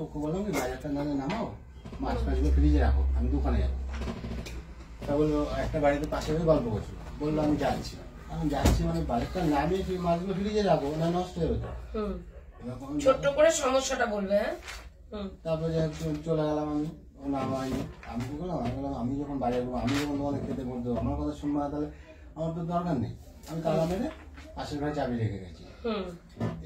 ওকে বললাম কি বাজারটা না নামাও, মাছ ফাছগুলো ফ্রিজে রাখো, আমি দোকানে যাবো। তা বললো একটা বাড়িতে পাশে গল্প করছিল, বললো আমি যাচ্ছি মানে বাজারটা নামিয়ে মাছগুলো ফ্রিজে রাখো, না নষ্ট হয়ে যেত। ছোট্ট করে সমস্যাটা বলবে। তারপরে চলে গেলাম আমি, ও নামাইনি। আমি কি করলাম, আমি বললাম আমি যখন বাজার করবো, আমি যখন তোমাদের খেতে বলতে আমার কথা শুনবো না, তাহলে আমার তো দরকার নেই। আমি তালা মেরে পাশের ঘরে চাবি রেখে গেছি।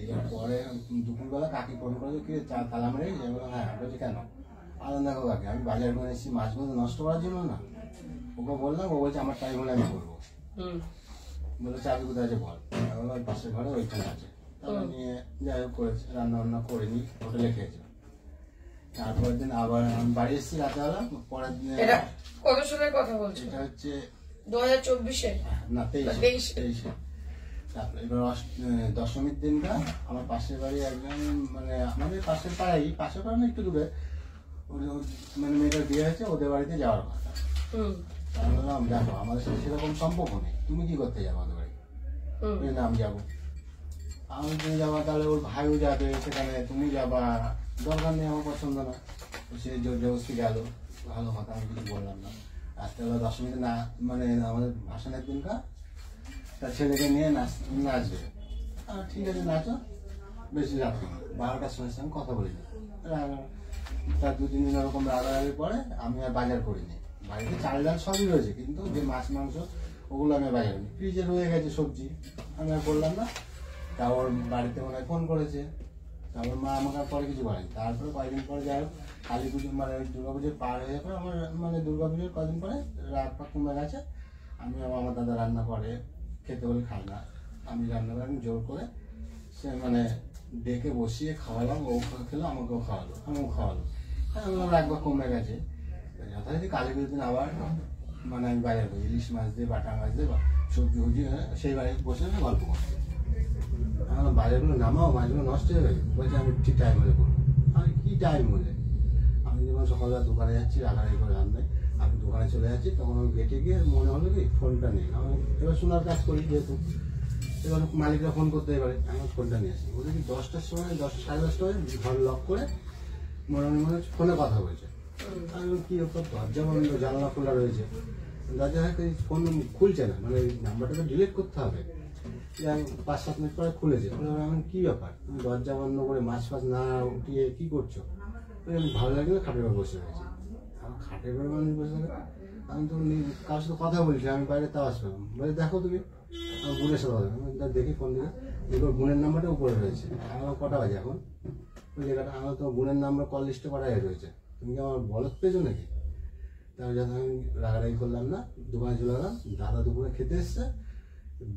এর পরে দুপুরবেলা কাকি ফোন করে কি তালা মেরে গেছি, আমি বললাম হ্যাঁ। বলছি কেন? আনন্দ দেখো কাকি, আমি বাজার করে এসেছি মাছগুলো নষ্ট করার জন্য না। ওকে বললাম, ও বলছে আমার টাইম হলে আমি করবো। বলে চাবি কোথায় আছে বল। ওই পাশের ঘরে ওইখানে আছে। তারপর নিয়ে যাই হোক করেছে, রান্না বান্না করিনি, হোটেলে খেয়েছে। তারপর দিন আবার আমি বাড়ি এসেছি রাতেবেলা। পরের দিন কত সালের কথা বলছো? এটা হচ্ছে 2024-এ না 23-এ। তারপর এবার দশমীর দিনটা আমার পাশের বাড়ি একজন, মানে আমাদের পাশের পাড়াই, পাশের পাড়া একটু দূরে, মানে মেয়েটার বিয়ে হয়েছে, ওদের বাড়িতে যাওয়ার কথা। আমি বললাম দেখো আমাদের সাথে সেরকম সম্পর্ক নেই, তুমি কি করতে যাবো আমাদের বাড়ি? না আমি যাবো। আমি তুমি যাবা, তাহলে ওর ভাইও যাবে সেখানে, তুমি যাবা, দরকার নেই, আমার পছন্দ না। সে জোর জবরদস্তি গেল, ভালো কথা, আমি কিছু বললাম না। রাত্রেবেলা দশমীতে না, মানে আমাদের ভাসানের দিনটা তার ছেলেকে নিয়ে নাচবে। ঠিক আছে নাচো, বেশি রাখি 12টার সময় আমি কথা বলিনি। তার 2-3 দিন ওরকম রাগারাগি পরে আমি আর বাজার করিনি। বাড়িতে চাল ডাল সবই রয়েছে, কিন্তু যে মাছ মাংস ওগুলো আমি বাজার করিনি। ফ্রিজে রয়ে গেছে সবজি, আমি আর বললাম না। তা ওর বাড়িতে মনে হয় ফোন করেছে, তারপর মা আমাকে আর পরে কিছু বলেনি। তারপরে কয়েকদিন পরে যাই হোক কালী পুজো, মানে দুর্গাপুজোর পার হয়ে পরে আমার, মানে দুর্গাপুজোর কদিন পরে রাত পাক কমে গেছে। আমি আমার দাদা রান্না করে, খেতে বলে খাই না, আমি রান্না করে জোর করে সে মানে ডেকে বসিয়ে খাওয়ালাম। ও খেলো, আমাকেও খাওয়ালো, আমিও খাওয়ালো। হ্যাঁ আমার একবার কমে গেছে। যথারীতি কালী পুজোর দিন আবার মানে আমি বাজার করি, ইলিশ মাছ দিয়ে, বাটা মাছ দিয়ে, সবজি উজি, সেই বাড়িতে বসে গল্প করছি। আমার বাজারগুলো নামাও, মাছগুলো নষ্ট হয়ে গেছে। বলছে আমি ঠিক টাইম হলে করবো। আমি কি টাইম হলে? আমি যখন সকালবেলা দোকানে যাচ্ছি, রাগারাগি করে রান্নায় আমি দোকানে চলে যাচ্ছি, তখন আমি গেটে গিয়ে মনে হলো কি ফোনটা নেই। আমি এবার শোনার কাজ করি যেহেতু, এবার মালিকরা ফোন করতে পারে, আমি ফোনটা নিয়ে আসি। বলে কি 10টার সময়, 10টা সাড়ে 10টা ঘর লক করে মনে হচ্ছে ফোনে কথা বলছে। আমি কি দরজা বন্ধ, জানালা খোলা রয়েছে, দরজা ফোন খুলছে না, মানে নাম্বারটাকে ডিলিট করতে হবে। 5-7 মিনিট পরে খুলেছে। আমি কি ব্যাপার, তুমি দরজা বন্ধ করে মাছ ফাছ না উঠিয়ে কি করছো? আমি ভালো লাগলে খাটের উপর বসে গেছি। আমার খাটের উপর মানুষ বসে থাকে, আমি তো কারোর সাথে কথা বলছি, আমি বাইরে তাও আসলাম। বলে দেখো তুমি, আমার বোনের সাথে কথা, আমি দেখি ফোন দিকে, এবার বোনের নাম্বারটা উপরে রয়েছে। আমার কটা বাজে এখন, ওই জায়গাটা আমার তো বোনের নাম্বার কল লিস্টে পাঠাই রয়েছে। তুমি কি আমার বলদ পেয়েছো নাকি? তারপর যখন আমি রাগারাগি করলাম না, দোকানে চলে গেলাম। দাদা দুপুরে খেতে এসছে,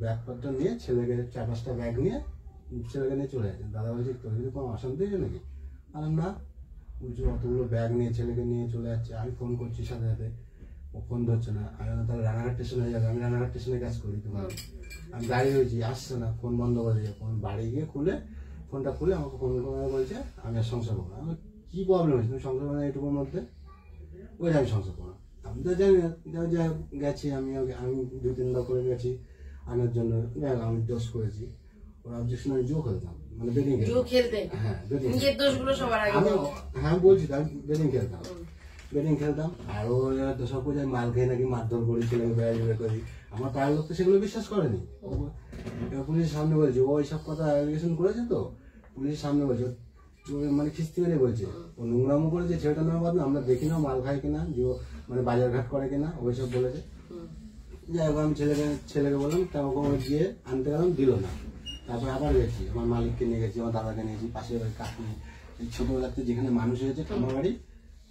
ব্যাগপত্র নিয়ে ছেলেকে 4-5টা ব্যাগ নিয়ে ছেলেকে নিয়ে চলে যাচ্ছে। দাদা বলছে তোর যদি কোনো অশান্তি হয়েছে নাকি? আর না, বলছি অতগুলো ব্যাগ নিয়ে ছেলেকে নিয়ে চলে যাচ্ছে। আমি ফোন করছি সাথে সাথে, ও ফোন ধরছে না। আমি তাহলে রানাঘাট স্টেশনে যাবে, আমি রানাঘাট স্টেশনে কাজ করি, তোমার আমি গাড়ি রয়েছি, আসছে না, ফোন বন্ধ করে দিয়ে ফোন বাড়ি গিয়ে ফোনটা খুলে আমাকে ফোন করে বলছে আমি আর সংসার করবো। আমি কি প্রবলেম হয়েছে, তুমি সংসার করো না এইটুকুর মধ্যে? বলছি আমি সংসার করো। আমি তো জানি না, যাই গেছি আমি 2-3 বার করে গেছি আনার জন্য, আমি দোষ করেছি। ওর অবজেকশন আমি জো খেলতাম, মানে বেটিং খেলতে। হ্যাঁ নিজের দোষগুলো সবার আগে, হ্যাঁ বলছি তো, আমি বেটিং খেলতাম। আর ও দোষর করে মাল খেয়ে নাকি মারধর করি, ছেলেকে বেড়ে করি। আমার পাড়ার লোক তো সেগুলো বিশ্বাস করেনি। এবার পুলিশের সামনে বলছে ও এইসব কথা অ্যালিগেশন করেছে, তো পুলিশের সামনে বলছে, মানে খিস্তি মেরে বলছে ও নোংরামো করেছে, ছেলেটা নামে বাদ আমরা দেখি না মাল খায় কিনা, যে মানে বাজার ঘাট করে কিনা, ওইসব বলেছে। যাই হোক আমি ছেলেকে বললাম, তারপর গিয়ে আনতে গেলাম, দিল না। তারপরে আবার গেছি, আমার মালিককে নিয়ে গেছি, আমার দাদাকে নিয়েছি, পাশের বাড়ি কাকি, ছোটবেলাতে যেখানে মানুষ হয়েছে আমার বাড়ি,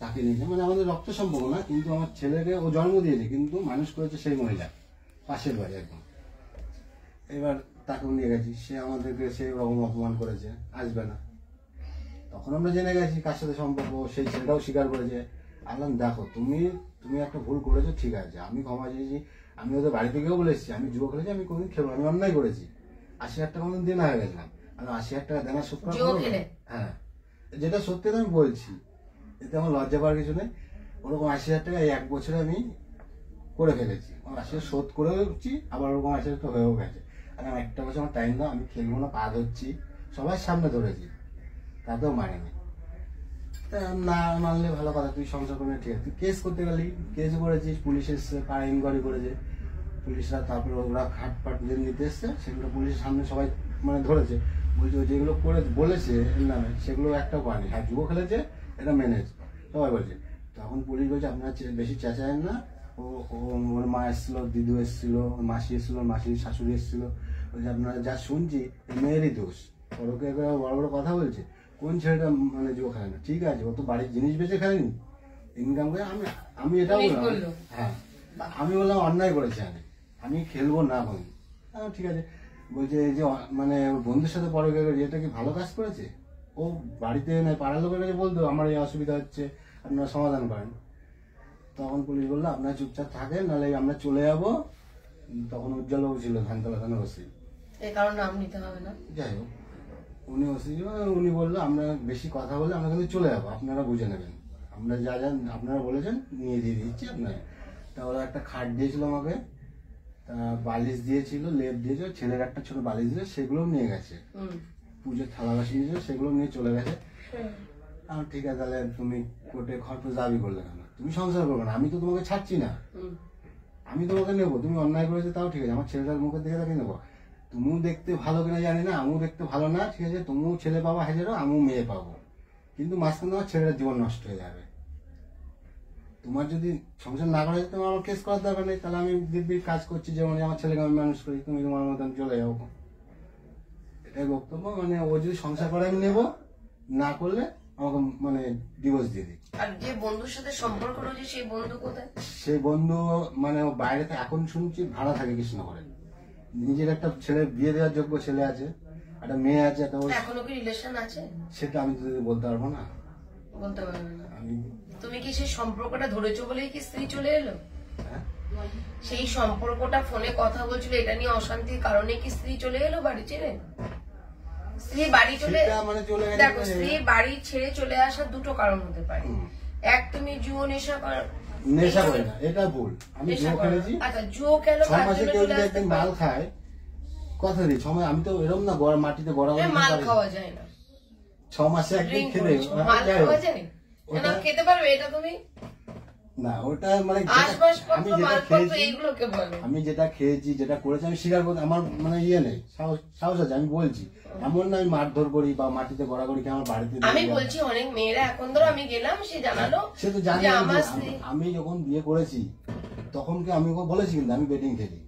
তাকে নিয়েছে। মানে আমাদের রক্ত সম্পর্ক না, কিন্তু আমার ছেলেকে ও জন্ম দিয়েছে, কিন্তু মানুষ করেছে সেই মহিলা, পাশের বাড়ি একদম। এবার তাকেও নিয়ে গেছি, সে আমাদেরকে সেই রকম অপমান করেছে, আসবে না। তখন আমরা জেনে গেছি কার সাথে সম্পর্ক, সেই ছেলেটাও স্বীকার করেছে। আল্লাহ দেখো তুমি একটা ভুল করেছো, ঠিক আছে, আমি ক্ষমা চেয়েছি। আমি ওদের বাড়ি থেকেও বলে এসেছি আমি জুয়া খেলেছি, আমি কোনদিন খেলবো, আমি অন্যায় করেছি। 80,000 টাকা কোনদিন দেনা হয়ে গেছিলাম, আর 80,000 টাকা দেনা শোধ করা, হ্যাঁ যেটা সত্যি আমি বলছি, এতে আমার লজ্জা পাওয়ার কিছু নেই। ওরকম 80,000 টাকা এই 1 বছরে আমি করে ফেলেছি, আমার 80,000 শোধ করেও হচ্ছি, আবার ওরকম 80,000 টাকা হয়েও গেছে। আর আমি একটা বছর আমার টাইম দাও, আমি খেলবো না, পা ধরছি, সবার সামনে ধরেছি, তাতেও মানেনি। না মানলে ভালো কথা, তুই সংসার করবি ঠিক আছে, তুই কেস করতে গেলি, কেস করেছিস, পুলিশ এসছে, পাড়া ইনকোয়ারি করেছে পুলিশরা, তারপরে ওরা খাট ফাট যে নিতে এসছে সেগুলো পুলিশের সামনে সবাই মানে ধরেছে, বলছে ও যেগুলো করে বলেছে এর নামে সেগুলো একটাও পায়নি, হ্যাঁ জুয়ো খেলেছে এটা মেনেছে সবাই বলছে। তখন পুলিশ বলছে আপনারা বেশি চেঁচায়েন না, ও ওর মা এসেছিল, দিদু এসেছিল, ওর মাসি এসেছিল, মাসির শাশুড়ি এসেছিল, বলছে আপনারা যা শুনছি মেয়েরই দোষ, ওরকে বড় বড় কথা বলছে, কোন ছেলেটা মানে জুয়ো খেলে না, ঠিক আছে ও তো বাড়ির জিনিস বেঁচে খেলেনি, ইনকাম করে। আমি এটাও বললাম, হ্যাঁ আমি বললাম অন্যায় করেছে, আমি খেলবো না এখন, ঠিক আছে। বলছে এই যে মানে ওর বন্ধুর সাথে পরে এটা কি ভালো কাজ করেছে, ও বাড়িতে না পাড়ার লোকের কাছে বলতো আমার এই অসুবিধা হচ্ছে আপনারা সমাধান করেন। তখন পুলিশ বললো আপনারা চুপচাপ থাকেন নাহলে আমরা চলে যাবো। তখন উজ্জ্বলবাবু ছিল ধানতলা থানা ওসি, এই কারণে নাম নিতে হবে না, যাই হোক উনি ওসি ছিল, উনি বললো আমরা বেশি কথা বলে আমরা কিন্তু চলে যাবো, আপনারা বুঝে নেবেন, আমরা যা যা আপনারা বলেছেন নিয়ে দিয়ে দিচ্ছি আপনারা। তা ওরা একটা খাট দিয়েছিল আমাকে, বালিশ দিয়েছিল, লেপ দিয়েছিল, ছেলের একটা ছোট বালিশ দিয়ে সেগুলোও নিয়ে গেছে, পুজোর থালা বাসি নিয়েছিল সেগুলো নিয়ে চলে গেছে। ঠিক আছে তাহলে তুমি কোর্টে খরচ দাবি করলে কেন, তুমি সংসার করবে না, আমি তো তোমাকে ছাড়ছি না, আমি তোমাকে নেবো, তুমি অন্যায় করেছো তাও ঠিক আছে, আমার ছেলেটার মুখের দিকে তাকে নেবো, তুমিও দেখতে ভালো কিনা জানি না, আমিও দেখতে ভালো না, ঠিক আছে তুমিও ছেলে পাবো হাজারো, আমিও মেয়ে পাবো, কিন্তু মাঝখানে তোমার ছেলেটার জীবন নষ্ট হয়ে যাবে। তোমার যদি সংসার না করা যেত আমার কেস করার দরকার নেই, তাহলে আমি দিব্যি কাজ করছি, যেমন আমার ছেলেকে আমি মানুষ করি, তুমি তোমার মতন চলে যাবো, এটাই বক্তব্য। মানে ও যদি সংসার করে আমি নেবো, না করলে আমাকে মানে ডিভোর্স দিয়ে দিই। আর যে বন্ধুর সাথে সম্পর্ক রয়েছে সেই বন্ধু কোথায়? সেই বন্ধু মানে ও বাইরে এখন শুনছি ভাড়া থাকে কৃষ্ণনগরে, নিজের একটা ছেলে বিয়ে দেওয়ার যোগ্য ছেলে আছে, একটা মেয়ে আছে, একটা এখনো কি রিলেশন আছে সেটা আমি তো বলতে পারবো না, বলতে পারবে না। আমি তুমি কি সেই সম্পর্কটা ধরেছো বলেই কি স্ত্রী চলে এলো? হ্যাঁ সেই সম্পর্কটা ফোনে কথা বলছিল এটা নিয়ে অশান্তির কারণে কি স্ত্রী চলে এলো বাড়ি ছেড়ে? স্ত্রী বাড়ি চলে মানে চলে গেছে, দেখো স্ত্রী বাড়ি ছেড়ে চলে আসার দুটো কারণ হতে পারে, এক তুমি জুয়ো নেশা নেশা করে না, এটা ভুল, আমি জুয়ো খেলেছি। আচ্ছা জুয়ো খেলো, 6 মাসে কেউ যদি একদিন মাল খায়, কথা দিই 6 মাস, আমি তো এরকম না গড় মাটিতে গড়া মাল খাওয়া যায় না, 6 মাসে একদিন খেলে মাল খাওয়া যায় না, খেতে পারবে এটা তুমি না, ওটা মানে আমি যেটা খেয়েছি যেটা করেছি আমি স্বীকার করতে আমার মানে ইয়ে নেই, সাহস আছে, আমি বলছি, এমন না আমি মারধর করি বা মাটিতে গড়াগড়ি কি আমার বাড়িতে। আমি বলছি অনেক মেয়েরা এখন ধরো আমি গেলাম সে জানালো, সে তো জানি, আমি যখন বিয়ে করেছি তখন কি আমি ওকে বলেছি কিন্তু আমি বেটিং খেলি,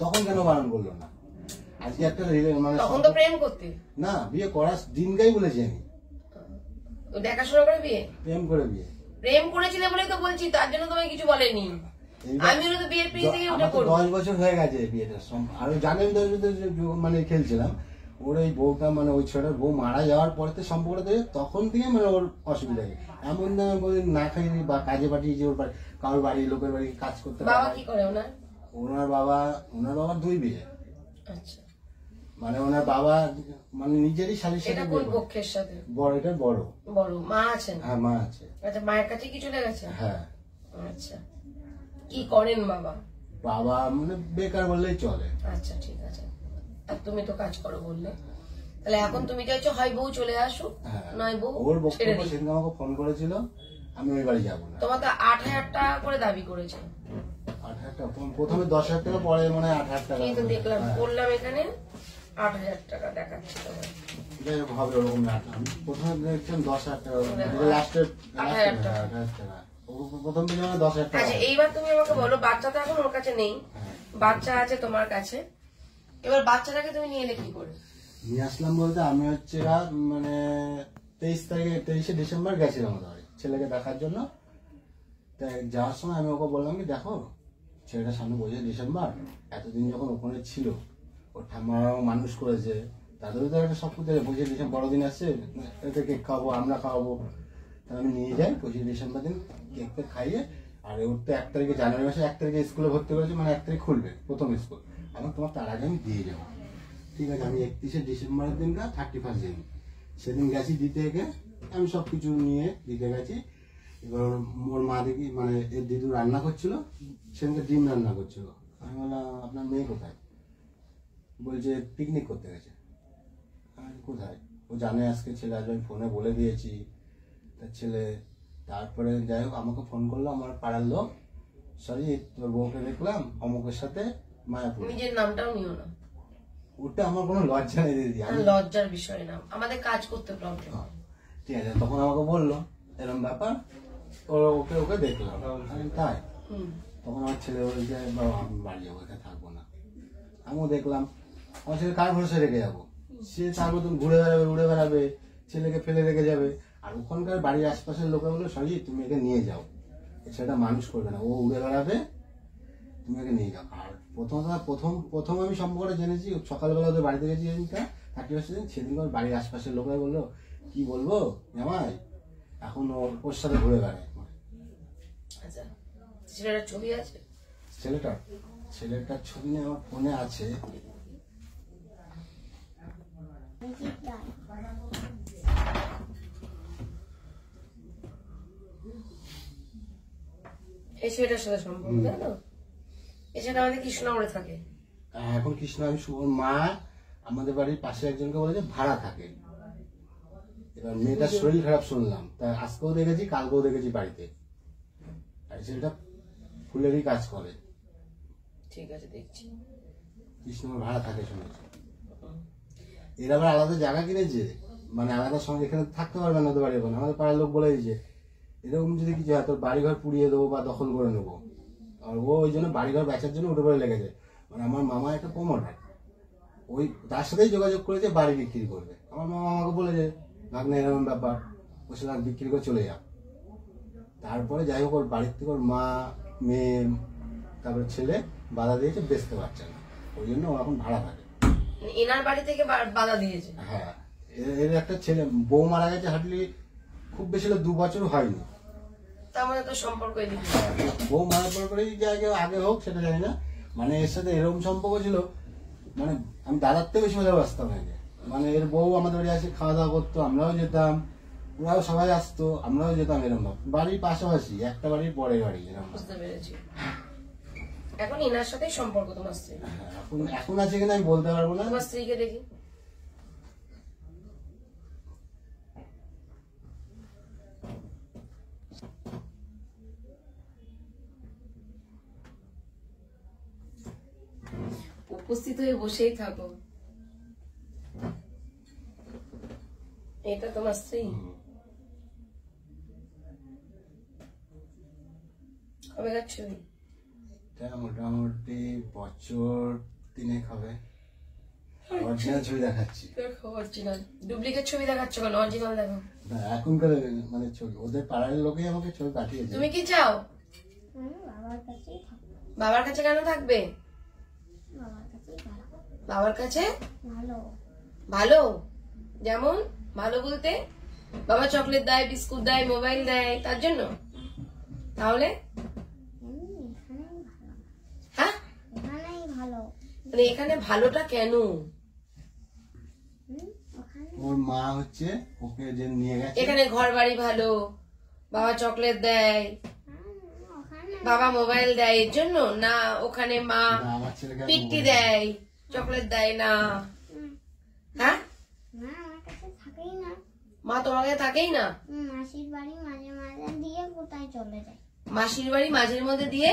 তখন কেন বারণ করলো না? আজকে একটা মানে তখন তো প্রেম করতে না, বিয়ে করার দিনটাই বলেছি আমি, দেখাশোনা করে বিয়ে, প্রেম করে বিয়ে, প্রেম করেছিলে বলে তো বলছি, তার জন্য তোমায় কিছু বলেনি, আমি তো বিয়ের পিড়ি থেকে উঠে পড়ব। 10 বছর হয়ে গেছে বিয়েটার সময়, আর জানেন মানে খেলছিলাম, ওর এই বউটা মানে ওই ছেলের বউ মারা যাওয়ার পরে তো সম্পর্কটা থেকে তখন থেকে মানে ওর অসুবিধা হয়, এমন না না খাই বা কাজে পাঠিয়েছে ওর বাড়ি, কারোর বাড়ি লোকের বাড়ি কাজ করতে। বাবা কি করে ওনার? ওনার বাবার 2 বিয়ে। আচ্ছা, মানে ওনার বাবা মানে নিজেরই শালীর সাথে এটা কোন পক্ষের সাথে? বড়, এটা বড় মা আছেন? হ্যাঁ মা আছে। আচ্ছা, মায়ের কাছে কি চলে গেছে? হ্যাঁ। আচ্ছা, কি করেন বাবা? বাবা মানে বেকার বললেই চলে। আচ্ছা ঠিক আছে, আর তুমি তো কাজ করো বললে, তাহলে এখন তুমি চাইছো হয় বউ চলে আসুক, নয় বউ ওর বক্তব্য সেদিন আমাকে ফোন করেছিল আমি ওই বাড়ি যাবো না। তোমার তো 8,000 টাকা করে দাবি করেছে। 8,000 টাকা প্রথমে 10,000 টাকা, পরে মনে হয় 8,000 টাকা। এই তো দেখলাম, বললাম এখানে 8,000 টাকা দেখাচ্ছে তোমার। যাই হোক হবে ওরকম না, আমি প্রথমে দেখছিলাম 10,000 টাকা, লাস্টে 8,000 টাকা, প্রথম দিকে 10,000 টাকা। আচ্ছা এইবার তুমি আমাকে বলো, বাচ্চা তো এখন ওর কাছে নেই, বাচ্চা আছে তোমার কাছে, এবার বাচ্চাটাকে তুমি নিয়ে এলে কি করে? নিয়ে আসলাম বলতে আমি হচ্ছে মানে 23 ডিসেম্বর গেছিলাম ওদের ছেলেকে দেখার জন্য। তাই যাওয়ার সময় আমি ওকে বললাম কি দেখো ছেলেটা সামনে বসে ডিসেম্বর, এতদিন যখন ওখানে ছিল ওর ঠাম্মারাও মানুষ করেছে, তাদেরও তো একটা সব বসে ডিসেম্বর বড়দিন আসছে, এতে কেক খাওয়াবো, আমরা খাওয়াবো, তাহলে আমি নিয়ে যাই 25 ডিসেম্বর দিন কেকটা খাইয়ে। আর ওর তো 1 তারিখে জানুয়ারি মাসে 1 তারিখে স্কুলে ভর্তি করেছে, মানে 1 তারিখ খুলবে প্রথম স্কুল, আমার তোমার তার আগে আমি দিয়ে যাবো, ঠিক আছে। আমি 31 ডিসেম্বরের দিনটা 31 দিন সেদিন গেছি দিতে গিয়ে, আমি সবকিছু নিয়ে দিতে গেছি। এবার ওর মা দেখি মানে এর দিদু রান্না করছিল, সেদিনকে ডিম রান্না করছিল। আমি বললাম আপনার মেয়ে কোথায়? বলছে পিকনিক করতে গেছে। কোথায়? ও জানে আজকে ছেলে আসবে, ফোনে বলে দিয়েছি, তার ছেলে। তারপরে যাই হোক আমাকে ফোন করলো আমার পাড়ার লোক, সরি তোর বউকে দেখলাম অমুকের সাথে মায়াপুর। নিজের নামটাও নিও না, ওটা আমার কোনো লজ্জা নেই দিদি, লজ্জার বিষয় না, আমাদের কাজ করতে প্রবলেম। ঠিক আছে, তখন আমাকে বললো এরকম ব্যাপার, ওকে ওকে দেখলাম। আমি তাই তখন আমার ছেলে বলছে বাবা আমি বাড়ি যাবো, এখানে থাকবো না। আমিও দেখলাম আমার ছেলে কার ভরসা রেখে যাবো, সে তার মতন ঘুরে বেড়াবে উড়ে বেড়াবে, ছেলেকে ফেলে রেখে যাবে। আর ওখানকার বাড়ির আশপাশের লোকেরা বললো সরি তুমি একে নিয়ে যাও, সেটা মানুষ করবে না, ও উড়ে বেড়াবে, তুমি একে নিয়ে যাও। আর প্রথম আমি সম্পর্কটা জেনেছি সকালবেলা ওদের বাড়িতে গেছি যেদিনটা 31 দিন, সেদিন ওর বাড়ির আশপাশের লোকেরা বললো কি বলবো জামাই এখন ওর সাথে ঘুরে বেড়ায়। আচ্ছা, ছেলেটার ছবি আছে? ছেলেটার ছবি নিয়ে আমার ফোনে আছে। এই ছেলেটার সাথে সম্পর্ক, তাই তো? এই ছেলেটা আমাদের কৃষ্ণনগরে থাকে। এখন কৃষ্ণ, আমি ওর মা আমাদের বাড়ির পাশে একজনকে বলে যে ভাড়া থাকে। এবার মেয়েটার শরীর খারাপ শুনলাম, তাই আজকেও দেখেছি কালকেও দেখেছি বাড়িতে। আর ছেলেটা ফুলেরই কাজ করে। ঠিক আছে, দেখছি। কৃষ্ণনগর ভাড়া থাকে শুনেছি। এরা আবার আলাদা জায়গা কিনেছে, মানে আলাদা সঙ্গে এখানে থাকতে পারবে না, ওদের বাড়ি। এখন আমাদের পাড়ার লোক বলে দিয়েছে এরকম যদি কিছু হয় তোর বাড়িঘর পুড়িয়ে দেবো বা দখল করে নেবো। আর ও ওই জন্য বাড়িঘর বেচার জন্য উঠে পড়ে লেগেছে। মানে আমার মামা একটা প্রমোটার, ওই তার সাথেই যোগাযোগ করেছে বাড়ি বিক্রি করবে। আমার মামা আমাকে বলেছে ভাগ্নে এরকম ব্যাপার, ও সেটা বিক্রি করে চলে যাও। তারপরে যাই হোক ওর বাড়ির থেকে ওর মা মেয়ে তারপরে ছেলে বাধা দিয়েছে বেচতে পারছে না, ওই জন্য ও এখন ভাড়া থাকে। এনার বাড়ি থেকে বাধা দিয়েছে? হ্যাঁ, এর একটা ছেলে বউ মারা গেছে, হার্ডলি খুব বেশি 2 বছর হয়নি। তার মধ্যে তো সম্পর্ক এদিকে। বউ মারার পরেই আগে হোক সেটা জানি না, মানে এর সাথে এরকম সম্পর্ক ছিল, মানে আমি দাদার থেকে বেশি ভালোবাসতাম একে। মানে এর বউ আমাদের বাড়ি আসে খাওয়া দাওয়া করতো, আমরাও যেতাম, ওরাও সবাই আসতো, আমরাও যেতাম। এরকম বাড়ির পাশাপাশি, একটা বাড়ির পরের বাড়ি এরকম। বুঝতে পেরেছি। এখন এনার সাথেই সম্পর্ক তোমার স্ত্রী? এখন আছে কিনা আমি বলতে পারবো না। তোমার স্ত্রীকে দেখি। উপস্থিত হয়ে বসেই থাকো। এটা তোমার স্ত্রী? কবে যাচ্ছ? মোটামুটি বছর 3 হবে। অরিজিনাল ছবি দেখাচ্ছি। অরিজিনাল? ডুপ্লিকেট ছবি দেখাচ্ছ কেন? অরিজিনাল দেখো। এখনকার মানে ছবি, ওদের পাড়ার লোকেই আমাকে ছবি পাঠিয়েছে। তুমি কি চাও? বাবার কাছে কেন থাকবে? বাবার কাছে ভালো? যেমন ভালো বলতে বাবা চকলেট দেয়, বিস্কুট দেয়, মোবাইল দেয়, তার জন্য? তাহলে হ্যাঁ, মানে এখানে ভালোটা কেন? ওর মা হচ্ছে ওকে যে নিয়ে গেছে। এখানে ঘর বাড়ি ভালো, বাবা চকলেট দেয়, বাবা মোবাইল দেয়, এর জন্য না? ওখানে মা পিট্টি দেয়, চকলেট দেয় না? হ্যাঁ, মা তোমার কাছে থাকেই না? মাসির বাড়ি মাঝে মাঝে দিয়ে কোথায় চলে যায়? মাসির বাড়ি মাঝের মধ্যে দিয়ে?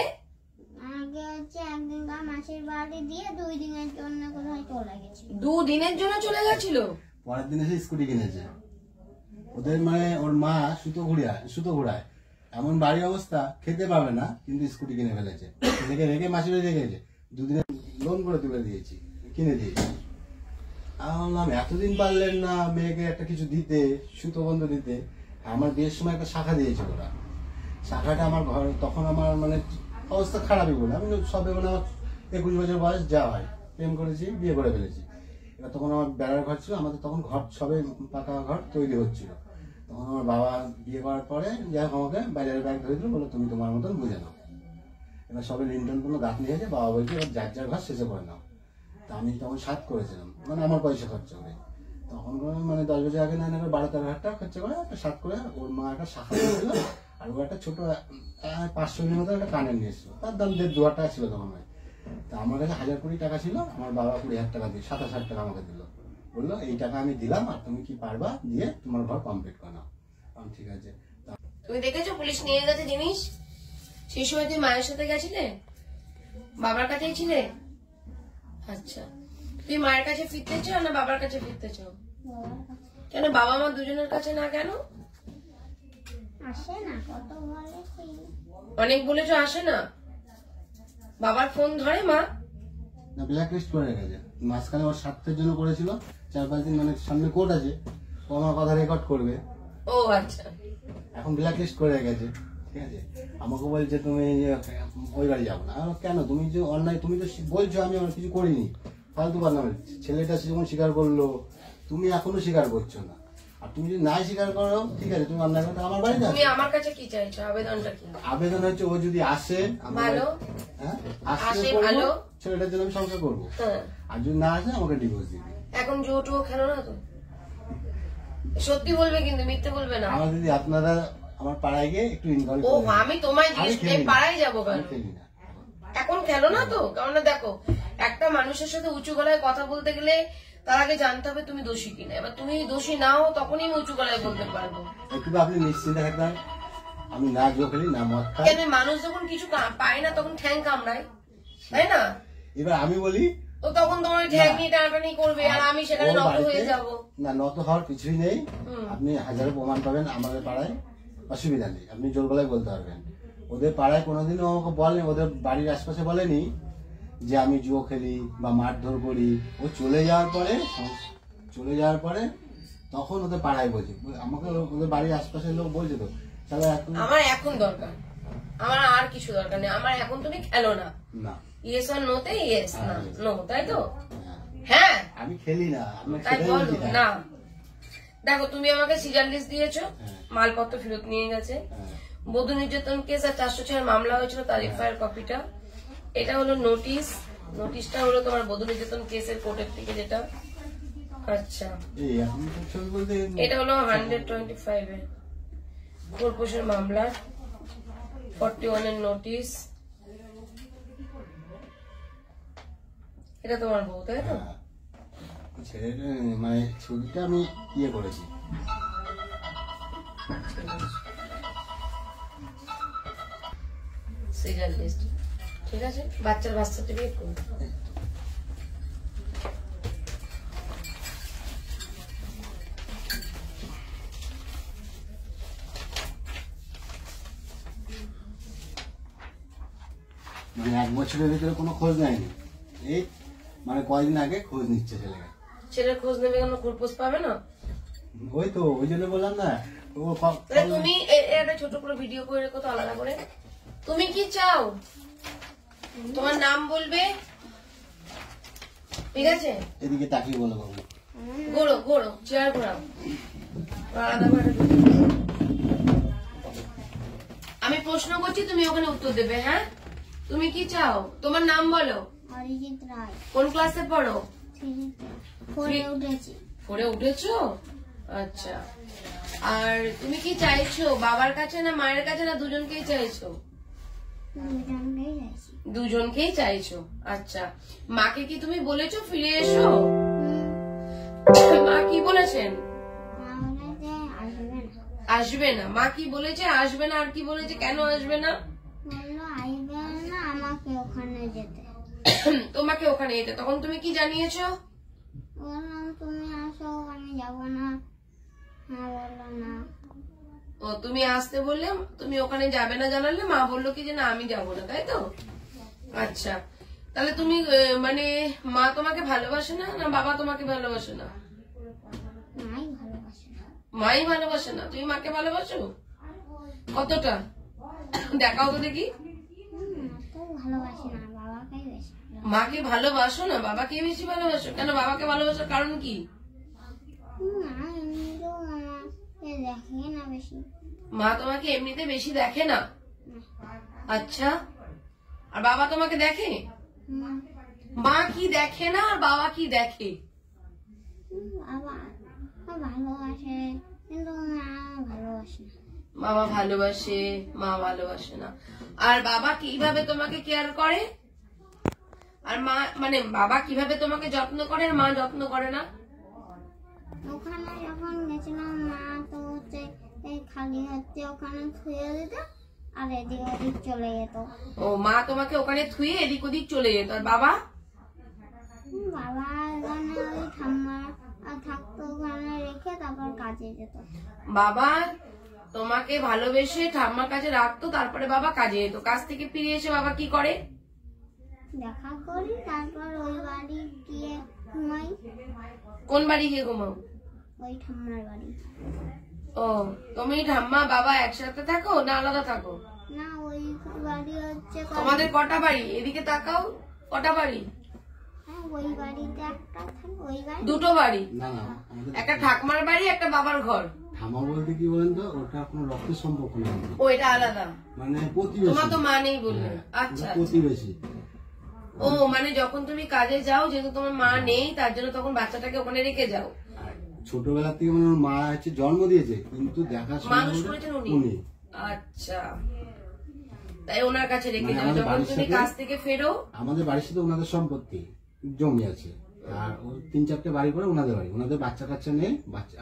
আগে হচ্ছে একদিন মাসির বাড়ি দিয়ে 2 দিনের জন্য কোথায় চলে গেছিল। 2 দিনের জন্য চলে গেছিল? পরের দিন এসে স্কুটি কিনেছে ওদের, মানে ওর মা সুতো ঘুরায়, এমন বাড়ি অবস্থা খেতে পাবে না, কিন্তু স্কুটি কিনে ফেলেছে। রেখে রেখে মাসির বাড়ি রেখেছে, 2 দিনের লোন করে তুলে দিয়েছি, কিনে দিয়েছি। আমি বললাম এতদিন পারলেন না মেয়েকে একটা কিছু দিতে, সুতো বন্ধ দিতে। আমার বিয়ের সময় একটা শাখা দিয়েছিল ওরা, শাখাটা আমার ঘর, তখন আমার মানে অবস্থা খারাপই বলে, আমি সবে মানে আমার 21 বছর বয়স, যা হয় প্রেম করেছি, বিয়ে করে ফেলেছি। এবার তখন আমার বেড়ার ঘর ছিল, আমাদের তখন ঘর সবে পাকা ঘর তৈরি হচ্ছিল। তখন আমার বাবা বিয়ে করার পরে যাই হোক আমাকে বাইরের ব্যাগ ধরে দিল, বলো তুমি তোমার মতন বুঝে নাও। এবার সবে লিন্টন কোনো গাছ নিয়ে গেছে, বাবা বলছে এবার যার যার ঘর শেষে করে নাও। তা আমি তখন 7 করেছিলাম, মানে আমার পয়সা খরচা করে। তখন মানে 10 বছর আগে না 12-13 হাজার টাকা খরচা করে একটা 7 করে ওর মা একটা শাখা দিয়েছিল, আর ও একটা ছোট 500 মতো একটা কানের নিয়ে এসেছিল, তার দাম 1.5-2 টাকা ছিল তখন। তা আমার কাছে 1020 টাকা ছিল, আমার বাবা 20,000 টাকা দিয়ে 27,000 টাকা আমাকে দিল, বললো এই টাকা আমি দিলাম আর তুমি কি পারবা দিয়ে তোমার ঘর কমপ্লিট করে নাও। ঠিক আছে। তুমি দেখেছো পুলিশ নিয়ে গেছে জিনিস? সেই সময় তুমি মায়ের সাথে গেছিলে, বাবার কাছেই ছিলে? আচ্ছা, তুমি মায়ের কাছে ফিরতে চাও না বাবার কাছে ফিরতে চাও? কেন বাবা মা দুজনের কাছে না? কেন আসে না? কত বলেছি, অনেক বলেছো আসে না। বাবার ফোন ধরে মা? না, ব্ল্যাক লিস্ট করে রেখেছে। মাঝখানে ওর স্বার্থের জন্য করেছিল 4-5 দিন, মানে সামনে কোর্ট আছে, ও আমার কথা রেকর্ড করবে। ও আচ্ছা, এখন ব্ল্যাক লিস্ট করে রেখেছে, ঠিক আছে। আমাকে বলছে তুমি ওই বাড়ি যাবো না। কেন? তুমি যে অন্যায়, তুমি তো বলছো আমি আমার কিছু করিনি, ফালতু বদনাম। ছেলেটা যেমন স্বীকার করলো, তুমি এখনো স্বীকার করছো না। আর তুমি যদি নাই স্বীকার করো, ঠিক আছে, তুমি অন্যায় করতে আমার বাড়িতে তুমি আমার কাছে কি চাইছো? আবেদনটা কি? আবেদন হচ্ছে ও যদি আসে, ভালো, হ্যাঁ আসে আসলে ভালো, ছেলেটার জন্য আমি সংসার করবো। হ্যাঁ। আর যদি না আসে আমাকে ডিভোর্স দিবে। এখন জোটুও খেলো না তো? সত্যি বলবে কিন্তু, মিথ্যে বলবে না। আমার দিদি, আপনারা আমার পাড়ায় গিয়ে একটু ইনকোয়ারি ও আমি তোমায় জিজ্ঞেস করি পাড়ায় যাবো কেন? খেলি না। এখন খেলো না তো, কারণ দেখো একটা মানুষের সাথে উঁচু গলায় কথা বলতে গেলে তার আগে জানতে হবে তুমি দোষী কিনা। এবার তুমি দোষী নাও, তখনই আমি উঁচু গলায় বলতে পারবো। একটু আপনি নিশ্চিন্তে থাকবেন, আমি না জো খেলি না মদ খাই। কেন মানুষ যখন কিছু পায় না তখন ঠ্যাং কামড়ায়, তাই না? এবার আমি বলি, তো তখন তোমার ঠ্যাং নিয়ে টানাটানি করবে আর আমি সেখানে ওর নত বাড়িতে- হয়ে যাব। না, নত হওয়ার কিছুই নেই। আপনি হাজারো প্রমাণ পাবেন আমাদের পাড়ায়, অসুবিধা নেই, আপনি জোর গলায় বলতে পারবেন। ওদের পাড়ায় কোনোদিনও আমাকে বলেনি, ওদের বাড়ির আশপাশে বলেনি যে আমি জুয়ো খেলি বা মারধর করি। ও চলে যাওয়ার পরে তখন ওদের পাড়ায় বলছে, আমাকে ওদের বাড়ির আশপাশের লোক বলছে তো, তাহলে আমার এখন দরকার, আমার আর কিছু দরকার নেই। আমার এখন তুমি খেলো না, না, ইয়েস আর নোতে ইয়েস না yes. নো, তাই তো? হ্যাঁ, হ্যাঁ আমি খেলি না, আমি তাই সেটাই বলো বলছি না। না। দেখো তুমি আমাকে সিজার লিস্ট দিয়েছো, হ্যাঁ। মালপত্র ফেরত নিয়ে গেছে, হ্যাঁ, বধূ নির্যাতন কেস আর 406 মামলা হয়েছিল, তার এফআইআর কপিটা। এটা হলো নোটিশ, নোটিশটা হলো তোমার বধূ নির্যাতন কেসের কোর্টের থেকে যেটা। আচ্ছা, এই এখন তো ছবি বলতে এটা হলো 125 এর কর্পোরেশন মামলা, 41 এর নোটিশ। এটা তোমার বউ, তাই তো? হ্যাঁ, ছেলেটা মানে ছবিটা আমি ইয়ে করেছি। সিজার লিস্ট, ঠিক আছে। বাচ্চার বাচ্চা থেকে করুন। মানে 1 বছরের ভিতরে কোনো খোঁজ নেয়নি, এই মানে কয়দিন আগে খোঁজ নিচ্ছে ছেলেকে। ছেলের খোঁজ নেবে কেন? খোঁজ পাবে না? ওই তো, ওই জন্য বললাম না। তাহলে তুমি একটা ছোট করে ভিডিও করে রেখো তো আলাদা করে। তুমি কি চাও? তোমার নাম বলবে, ঠিক আছে? এদিকে তাকিয়ে বলে বাবু, ঘোরো ঘোরো, চেয়ার ঘোরাও, আলাদা করে একটা video করো। আমি প্রশ্ন করছি, তুমি ওখানে উত্তর দেবে। হ্যাঁ, তুমি কি চাও? তোমার নাম বলো। অরিজিৎ রায়, কোন ক্লাসে পড়ো? 4 উঠেছি। 4 উঠেছো? আচ্ছা, আর তুমি কি চাইছো? বাবার কাছে না মায়ের কাছে না দুজনকেই চাইছো? দুজনকেই যাইছি। দুজনকেই চাইছো। আচ্ছা, মাকে কি তুমি বলেছো ফিরে এসো? মা কি বলেছেন? মা বলেছে আসবে না, আসবে না। মা কি বলেছে? আসবে না। আর কি বলেছে? কেন আসবে না? বললো আসবে না, আমাকে ওখানে যেতে। তোমাকে ওখানে যেতে। তখন তুমি কি জানিয়েছো? বললাম তুমি আসো, আমি যাবো না। মা বললো না। ও, তুমি আসতে বললে, তুমি ওখানে যাবে না জানালে, মা বললো কি যে না আমি যাবো না, তাই তো? আচ্ছা, তাহলে তুমি মানে মা তোমাকে ভালোবাসে না, না বাবা তোমাকে ভালোবাসে না? মাই ভালোবাসে না। মাই ভালোবাসে না। তুমি মাকে ভালোবাসো কতটা? দেখাও তো দেখি। তো ভালোবাসি না, বাবাকেই বেশি। মাকে ভালোবাসো না, বাবাকে বেশি ভালোবাসো? কেন? বাবাকে ভালোবাসার কারণ কি? মা এমনিতেও আমাকে দেখে না বেশি। মা তোমাকে এমনিতে বেশি দেখে না? আচ্ছা, আর বাবা তোমাকে দেখে? মা কি দেখে না আর বাবা কি দেখে? বাবা ভালোবাসে, কিন্তু মা ভালোবাসে না। বাবা ভালোবাসে, মা ভালোবাসে না। আর বাবা কিভাবে তোমাকে কেয়ার করে? আর মা মানে বাবা কিভাবে তোমাকে যত্ন করে আর মা যত্ন করে না? ওখানে যখন গেছিলাম, মা তো হচ্ছে যে ওখানে শুয়ে দিত আর এদিক ওদিক চলে যেত। ও মা তোমাকে ওখানে থুয়ে এদিক ওদিক চলে যেত, আর বাবা? বাবা এখানে ওই ঠাম্মা থাকতো, ওখানে রেখে তারপর কাজে যেত। বাবা তোমাকে ভালোবেসে ঠাম্মার কাছে রাখতো, তারপরে বাবা কাজে যেত। কাজ থেকে ফিরে এসে বাবা কি করে? দেখা করি, তারপর ওই বাড়ি গিয়ে ঘুমাই। কোন বাড়ি গিয়ে ঘুমাও? ওই ঠাম্মার বাড়ি। ও তুমি ঠাম্মা বাবা একসাথে থাকো না আলাদা থাকো? না, ওই বাড়ি হচ্ছে তোমাদের কটা বাড়ি? এদিকে তাকাও, কটা বাড়ি? হ্যাঁ, ওই বাড়িতে একটা থাকে, ওই বাড়ি দুটো বাড়ি, না না, আমাদের একটা ঠাকমার বাড়ি একটা বাবার ঘর। ঠামা বলতে কি বলেন তো, ওটা কোনো রক্তের সম্পর্ক না, ও এটা আলাদা, মানে তোমার প্রতিবেশী। তো মা নেই বললে। হ্যাঁ, আচ্ছা ওটা প্রতিবেশী। ও মানে যখন তুমি কাজে যাও, যেহেতু তোমার মা নেই তার জন্য তখন বাচ্চাটাকে ওখানে রেখে যাও। আর ছোটবেলা থেকে মানে ওর মা হচ্ছে জন্ম দিয়েছে, কিন্তু দেখাশোনা মানুষ করে করেছেন উনি? উনি। আচ্ছা, তাই ওনার কাছে রেখে মানে যাও। আমাদের যখন বাড়ির তুমি সাথে- কাজ থেকে ফেরো, আমাদের বাড়ির সাথে ওনাদের সম্পত্তি জমি আছে, আর ও 3-4টে বাড়ি করে ওনাদের বাড়ি। ওনাদের বাচ্চা কাচ্চা নেই,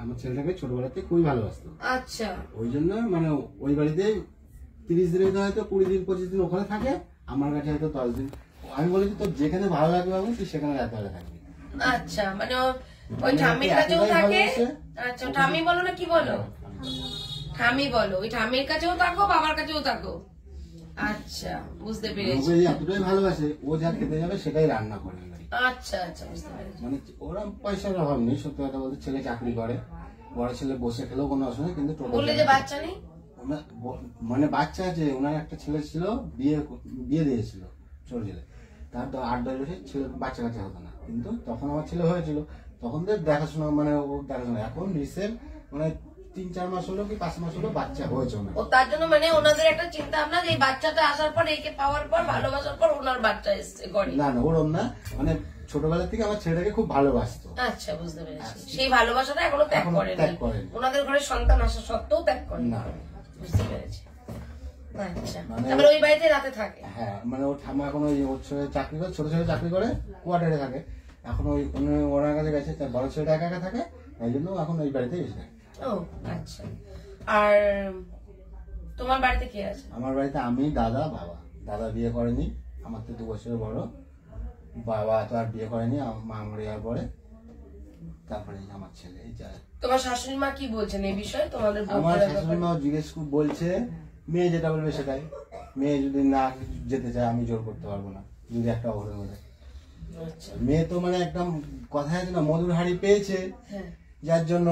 আমার ছেলেটাকে ছোটবেলাতে খুবই ভালোবাসতো। আচ্ছা ওই জন্য মানে ওই বাড়িতে 30 দিনের হয়তো 20 দিন 25 দিন ওখানে থাকে, আমার কাছে হয়তো 10 দিন। আমি বলেছি তোর যেখানে ভালো লাগবে বাবু তুই সেখানে রাত বেলা থাকবি। আচ্ছা, মানে ওই ঠাম্মির কাছেও থাকে। আচ্ছা ঠাম্মি বলো না কি বলো? ঠাম্মি বলো। ওই ঠাম্মির কাছেও থাকো, বাবার কাছেও থাকো। আচ্ছা বুঝতে পেরেছি। ওকে এতটাই ভালোবাসে, ও যা খেতে যাবে সেটাই রান্না করে ওই বাড়ি। আচ্ছা আচ্ছা বুঝতে পেরেছি। মানে ওরা পয়সার অভাব নেই, সত্যি কথা বলতে। ছেলে চাকরি করে, বড় ছেলে বসে খেলেও কোনো অসুবিধা নেই, কিন্তু টোটো বললে যে বাচ্চা নেই? মানে বাচ্চা আছে, ওনার একটা ছেলে ছিল, বিয়ে দিয়েছিল ছোট ছেলে, তার 8-10 বছর ছেলে, বাচ্চা কাচ্চা হতো না, কিন্তু তখন আমার ছেলে হয়েছিল, তখন তো দেখাশোনা, মানে ও দেখাশোনা। এখন রিসেন্ট মানে 3-4 মাস হলো কি 5 মাস হলো বাচ্চা হয়েছে ওনার। ও তার জন্য মানে ওনাদের একটা চিন্তা ভাবনা যে এই বাচ্চাটা আসার পর, একে পাওয়ার পর, ভালোবাসার পর ওনার বাচ্চা এসছে ঘরে। না না, ওরম না, মানে ছোটবেলা থেকে আমার ছেলেটাকে খুব ভালোবাসতো। আচ্ছা বুঝতে পেরেছি। সেই ভালোবাসাটা এখনো ত্যাগ এখনো করেনি। ত্যাগ করেনি। ওনাদের ঘরে সন্তান আসা সত্ত্বেও ত্যাগ করেন না। বুঝতে পেরেছি। আচ্ছা, মানে- তারপরে ওই বাড়িতে রাতে থাকে? হ্যাঁ, মানে ওর ঠাম্মা এখন ওই ওর ছেলে চাকরি করে, ছোট ছেলে চাকরি করে কোয়ার্টারে থাকে, এখন ওই ওনার কাছে গেছে, তার বড় ছেলেটা একা একা থাকে, এই জন্য এখন ওই বাড়িতে এসে। ও আচ্ছা। আর তোমার বাড়িতে কে আছে? আমার বাড়িতে আমি, দাদা, বাবা। দাদা বিয়ে করেনি, আমার তো 2 বছরের বড়। বাবা তো আর বিয়ে করেনি, মা মরে যাওয়ার পরে তারপরে এই আমার ছেলে। এই যা। তোমার শাশুড়ি মা কি বলছেন এই বিষয়ে? তোমাদের আমার বউয়ের শাশুড়ি ব্যাপারে? মা জিজ্ঞেস বলছে, মেয়ে যেটা বলবে সেটাই। মেয়ে যদি না যেতে চায় আমি জোর করতে পারবো না, যদি একটা অঘটন ঘটে। আচ্ছা মেয়ে তো মানে একদম কথা আছে না, মধুর হাড়ি পেয়েছে, হ্যাঁ। যার জন্য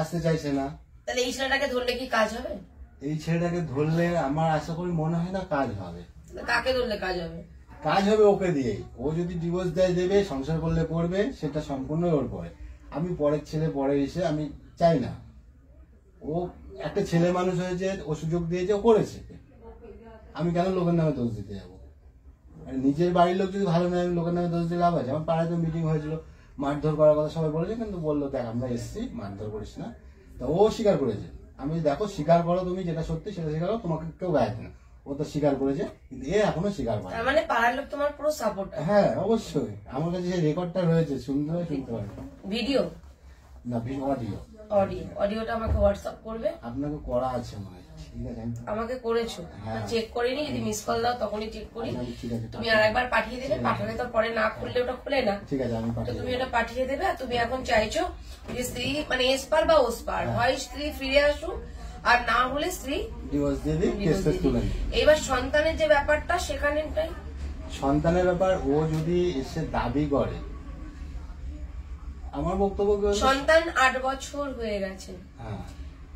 আসতে চাইছে না। তাহলে এই ছেলেটাকে ধরলে কি কাজ হবে? এই ছেলেটাকে ধরলে আমার আশা করি মনে হয় না কাজ হবে। কাকে ধরলে কাজ হবে? কাজ হবে ওকে দিয়েই। ও যদি ডিভোর্স দেয় দেবে, সংসার করলে করবে, সেটা সম্পূর্ণ ওর পরে। আমি পরের ছেলে পরে এসে আমি চাই না। ও একটা ছেলে মানুষ হয়েছে, ও সুযোগ দিয়েছে, ও করেছে, আমি কেন লোকের নামে দোষ দিতে যাবো? আর নিজের বাড়ির লোক যদি ভালো নয়, আমি লোকের নামে দোষ দিলে লাভ আছে? আমার পাড়ায় তো মিটিং হয়েছিল, মারধর করার কথা সবাই বলেছে, কিন্তু বললো দেখ আমরা এসছি, মারধর করিস না। তা ও স্বীকার করেছে। আমি দেখো স্বীকার করো, তুমি যেটা সত্যি সেটা স্বীকার করো, তোমাকে কেউ গায়ে দেয় না। ও তো স্বীকার করেছে, কিন্তু এ এখনো স্বীকার করে। তার মানে পাড়ার লোক তোমার পুরো সাপোর্ট? হ্যাঁ অবশ্যই, আমার কাছে যে রেকর্ডটা রয়েছে, শুনতে পারে। ভিডিও না, অডিও। অডিওটা আমাকে হোয়াটসঅ্যাপ করবে। আপনাকে করা আছে মনে হয়, ঠিক আছে? আমাকে করেছো, হ্যাঁ। চেক করিনি। যদি মিস কল দাও তখনই চেক করি। ঠিক আছে, তুমি আর একবার পাঠিয়ে দেবে, পাঠালে তো পরে না খুললে ওটা খুলে না। ঠিক আছে, আমি তো পাঠিয়ে তুমি দেবো। ওটা পাঠিয়ে দেবে। আর তুমি এখন চাইছো যে স্ত্রী মানে এসপার বা ওসপার, হয় স্ত্রী ফিরে আসুক, আর না হলে স্ত্রী ডিভোর্স দিয়ে দিই, কেস টেস তুলে নিই। এইবার সন্তানের যে ব্যাপারটা সেখানেটাই সন্তানের ব্যাপার, ও যদি এসে দাবি করে, আমার বক্তব্য কি হচ্ছে- সন্তান 8 বছর হয়ে গেছে, হ্যাঁ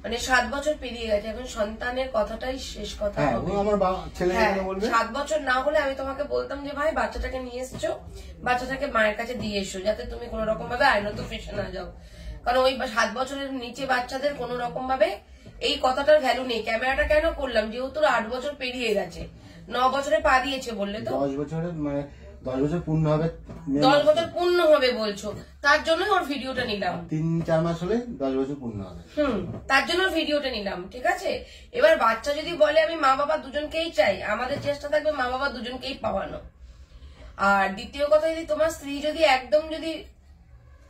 মানে 7 বছর পেরিয়ে গেছে, এখন সন্তানের কথাটাই শেষ কথা হ্যাঁ, হবে। ও আমার ছেলে হ্যাঁ, বলবে 7 বছর না হলে আমি তোমাকে বলতাম যে ভাই বাচ্চাটাকে নিয়ে এসছো, বাচ্চাটাকে মায়ের কাছে দিয়ে এসো, যাতে তুমি কোন রকম ভাবে আইনত ফেসে না যাও। কারণ ওই 7 বছরের নিচে বাচ্চাদের কোন রকম ভাবে এই কথাটার ভ্যালু নেই। ক্যামেরাটা কেন করলাম, যেহেতু 8 বছর পেরিয়ে গেছে, 9 বছরে পা দিয়েছে বললে তো, 10 বছরের মানে 10 বছর পূর্ণ হবে, 10 বছর পূর্ণ হবে বলছো, তার জন্য ওর ভিডিওটা নিলাম। 3-4 মাস হলে 10 বছর পূর্ণ হবে। তার জন্য ভিডিওটা নিলাম, ঠিক আছে? এবার বাচ্চা যদি বলে আমি মা বাবা দুজনকেই চাই, আমাদের চেষ্টা থাকবে মা বাবা দুজনকেই পাওয়ানো। আর দ্বিতীয় কথা, যদি তোমার স্ত্রী যদি একদম যদি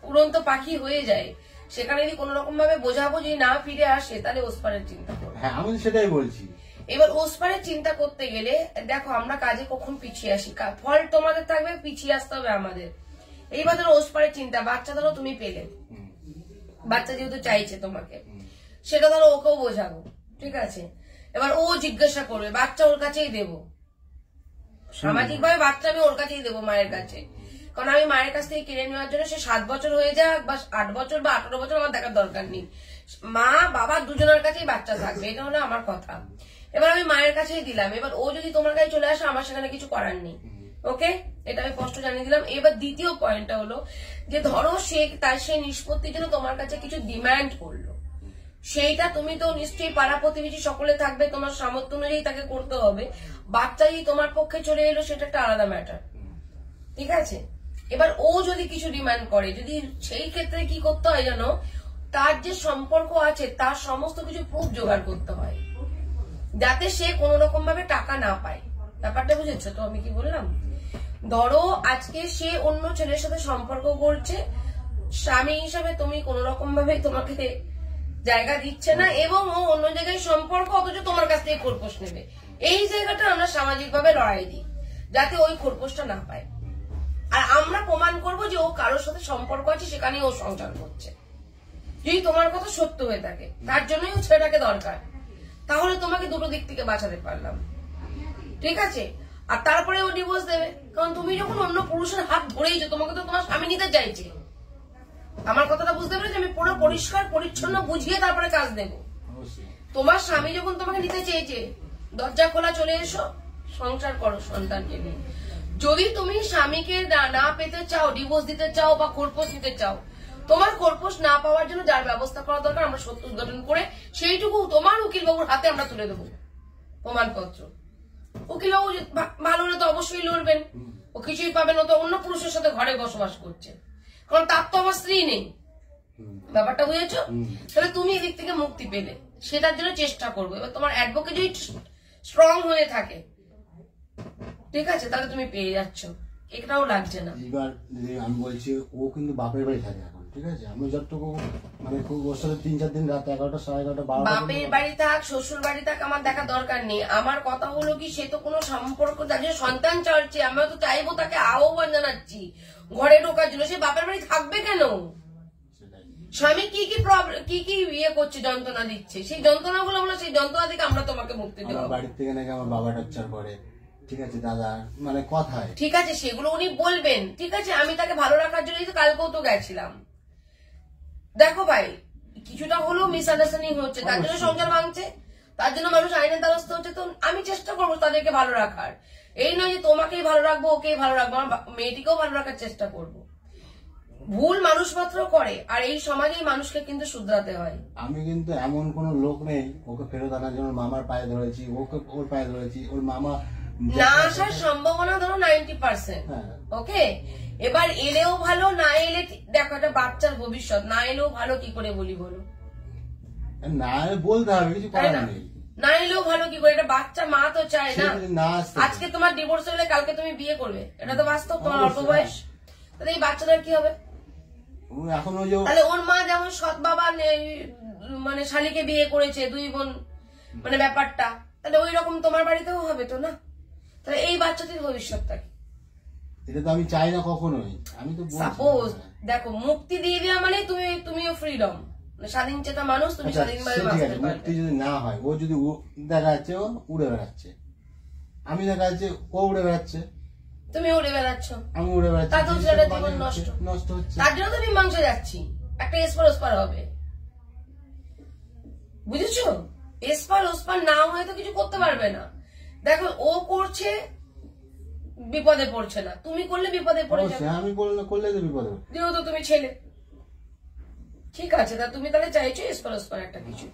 উড়ন্ত পাখি হয়ে যায়, সেখানে যদি কোনো রকম ভাবে বোঝাবুঝি না ফিরে আসে তাহলে ওসপারের চিন্তা করো। হ্যাঁ আমি সেটাই বলছি। এবার ওসপারের চিন্তা করতে গেলে দেখো আমরা কাজে কখন পিছিয়ে আসি, ফল তোমাদের থাকবে, পিছিয়ে আসতে হবে আমাদের। এইবার ধরো ওসপারের চিন্তা, বাচ্চা ধরো তুমি পেলে, বাচ্চা যেহেতু চাইছে তোমাকে, সেটা ধরো ওকেও বোঝাবো, ঠিক আছে। এবার ও জিজ্ঞাসা করবে, বাচ্চা ওর কাছেই দেবো, সামাজিক ভাবে বাচ্চা আমি ওর কাছেই দেবো, মায়ের কাছে। কারণ আমি মায়ের কাছ থেকে কিনে নেওয়ার জন্য সে 7 বছর হয়ে যাক বা 8 বছর বা 18 বছর আমার দেখার দরকার নেই, মা বাবা দুজনের কাছেই বাচ্চা থাকবে, এটা হলো আমার কথা। এবার আমি মায়ের কাছেই দিলাম, এবার ও যদি তোমার কাছে চলে আসে আমার সেখানে কিছু করার নেই, ওকে, এটা আমি স্পষ্ট জানিয়ে দিলাম। এবার দ্বিতীয় পয়েন্টটা হলো যে ধরো সে তার সেই নিষ্পত্তির জন্য তোমার কাছে কিছু ডিমান্ড করলো, সেইটা তুমি তো নিশ্চয়ই পাড়া প্রতিবেশী সকলে থাকবে, তোমার সামর্থ্য অনুযায়ী তাকে করতে হবে। বাচ্চা যদি তোমার পক্ষে চলে এলো সেটা একটা আলাদা ম্যাটার, ঠিক আছে। এবার ও যদি কিছু ডিমান্ড করে, যদি সেই ক্ষেত্রে কি করতে হয় জানো, তার যে সম্পর্ক আছে তার সমস্ত কিছু প্রুফ জোগাড় করতে হয়, যাতে সে কোন রকম ভাবে টাকা না পায়। ব্যাপারটা বুঝেছো তো আমি কি বললাম? ধরো আজকে সে অন্য ছেলের সাথে সম্পর্ক করছে, স্বামী হিসাবে তুমি কোন রকম ভাবে তোমাকে জায়গা দিচ্ছে না, এবং ও অন্য জায়গায় সম্পর্ক, অথচ তোমার কাছ থেকে খোরপোশ নেবে। এই জায়গাটা আমরা সামাজিক ভাবে লড়াই দিই, যাতে ওই খোরপোশটা না পায়। আর আমরা প্রমাণ করবো যে ও কারোর সাথে সম্পর্ক আছে, সেখানে ও সংসার করছে, যদি তোমার কথা সত্য হয়ে থাকে। তার জন্যই ও ছেলেটাকে দরকার, তাহলে তোমাকে দুটো দিক থেকে বাঁচাতে পারলাম, ঠিক আছে। আর তারপরে ও ডিভোর্স দেবে, কারণ তুমি যখন অন্য পুরুষের হাত ধরেইছো, তোমাকে তো তোমার স্বামী নিতে চাইছে। আমার কথাটা বুঝতে পেরেছি? আমি পুরো পরিষ্কার পরিচ্ছন্ন বুঝিয়ে তারপরে কাজ দেবো। তোমার স্বামী যখন তোমাকে নিতে চেয়েছে, দরজা খোলা, চলে এসো, সংসার করো সন্তানকে নিয়ে। যদি তুমি স্বামীকে না পেতে চাও, ডিভোর্স দিতে চাও বা খোরপোশ নিতে চাও, তোমার খোরপোশ না পাওয়ার জন্য যার ব্যবস্থা করা দরকার আমরা সত্য উদ্ঘাটন করে সেইটুকু তোমার উকিলবাবুর হাতে আমরা তুলে দেবো প্রমাণপত্র। উকিলবাবু ভালো হলে তো অবশ্যই লড়বেন, ও কিছুই পাবে না, তো অন্য পুরুষের সাথে ঘরে বসবাস করছে, কারণ তার তো আমার স্ত্রী নেই। ব্যাপারটা বুঝেছো? তাহলে তুমি এদিক থেকে মুক্তি পেলে, সেটার জন্য চেষ্টা করবো। এবার তোমার অ্যাডভোকেট যদি স্ট্রং হয়ে থাকে, ঠিক আছে, তাহলে তুমি পেয়ে যাচ্ছ, এটাও লাগছে না। এবার আমি বলছি, ও কিন্তু বাপের বাড়ি থাকে এখন, ঠিক আছে। আমি যতটুকু মানে খুব ওর সাথে 3-4 দিন রাত 11টা, 11:30, 12টা, বাপের বাড়ি থাক, শ্বশুর বাড়ি থাক, আমার দেখার দরকার নেই। আমার কথা হলো কি, সে তো কোনো সম্পর্ক, তার জন্য সন্তান চাইছে, আমরা তো চাইবো, তাকে আহ্বান জানাচ্ছি ঘরে ঢোকার জন্য। সে বাপের বাড়ি থাকবে কেন? স্বামী কি কি প্রবলেম, কি কি ইয়ে করছে, যন্ত্রণা দিচ্ছে, সেই যন্ত্রণাগুলো আমরা, সেই যন্ত্রণা থেকে আমরা তোমাকে মুক্তি দেবো। বাড়ির থেকে নাকি আমার বাবা টর্চার করে, ঠিক আছে দাদা, মানে কথায়, ঠিক আছে, সেগুলো উনি বলবেন, ঠিক আছে। আমি তাকে ভালো রাখার জন্যই তো কালকেও তো গেছিলাম। দেখো ভাই, কিছুটা হলেও মিসআন্ডারস্ট্যান্ডিং হচ্ছে, তার জন্য সংসার ভাঙছে, তার জন্য মানুষ আইনের দ্বারস্থ হচ্ছে। তো আমি চেষ্টা করবো তাদেরকে ভালো রাখার, এই নয় যে তোমাকেই ভালো রাখবো, ওকেই ভালো রাখবো, আমার মেয়েটিকেও ভালো রাখার চেষ্টা করবো। ভুল মানুষ মাত্র করে, আর এই সমাজেই মানুষকে কিন্তু শুধরাতে হয়। আমি কিন্তু এমন কোন লোক নেই ওকে ফেরত আনার জন্য মামার পায়ে ধরেছি, ওকে ওর পায়ে ধরেছি, ওর মামা না আসার সম্ভাবনা ধরো 90%, হ্যাঁ। ওকে। এবার এলেও ভালো, না এলে দেখো, একটা বাচ্চার ভবিষ্যৎ, না এলেও ভালো, কি করে বলি বলো? না বলতে হবে, কিছু করার নেই। না এলেও ভালো কি করে, একটা বাচ্চা মা তো চায় না। না, আজকে তোমার ডিভোর্স হলে কালকে তুমি বিয়ে করবে, এটা তো বাস্তব, তোমার অল্প বয়স। তাহলে এই বাচ্চাটার কি হবে? এখন ওই যে তাহলে ওর মা যেমন সৎ বাবা মানে শালীকে বিয়ে করেছে, 2 বোন, মানে ব্যাপারটা, তাহলে ওই রকম তোমার বাড়িতেও হবে তো না? তাহলে এই বাচ্চাটির ভবিষ্যৎটা কি? এটা তো আমি চাই না কখনোই। আমি তো সাপোজ দেখো, মুক্তি দিয়ে দেওয়া মানে তুমিও ফ্রিডম, স্বাধীন চেতা মানুষ, তুমি স্বাধীনভাবে বাঁচতে পারবে। মুক্তি যদি না হয়, ও যদি দেখা যাচ্ছে ও উড়ে বেড়াচ্ছে, আমি দেখা যাচ্ছে ও উড়ে বেড়াচ্ছে, তুমি উড়ে বেড়াচ্ছ, আমি উড়ে বেড়াচ্ছি, তাতেও ছেলেটার জীবন নষ্ট হচ্ছে। তার জন্য তো মীমাংসা যাচ্ছি, একটা এসপার ওসপার হবে, বুঝেছো? এসপার ওসপার না হয়ে তো কিছু করতে পারবে না। দেখো, ও করছে, বিপদে পড়ছে না, তুমি করলে বিপদে পড়ে যাবে। আমি করলে তো বিপদে পড়বে, যেহেতু তুমি ছেলে, ঠিক আছে, তা তুমি তাহলে চাইছো এসপার ওসপার একটা কিছু।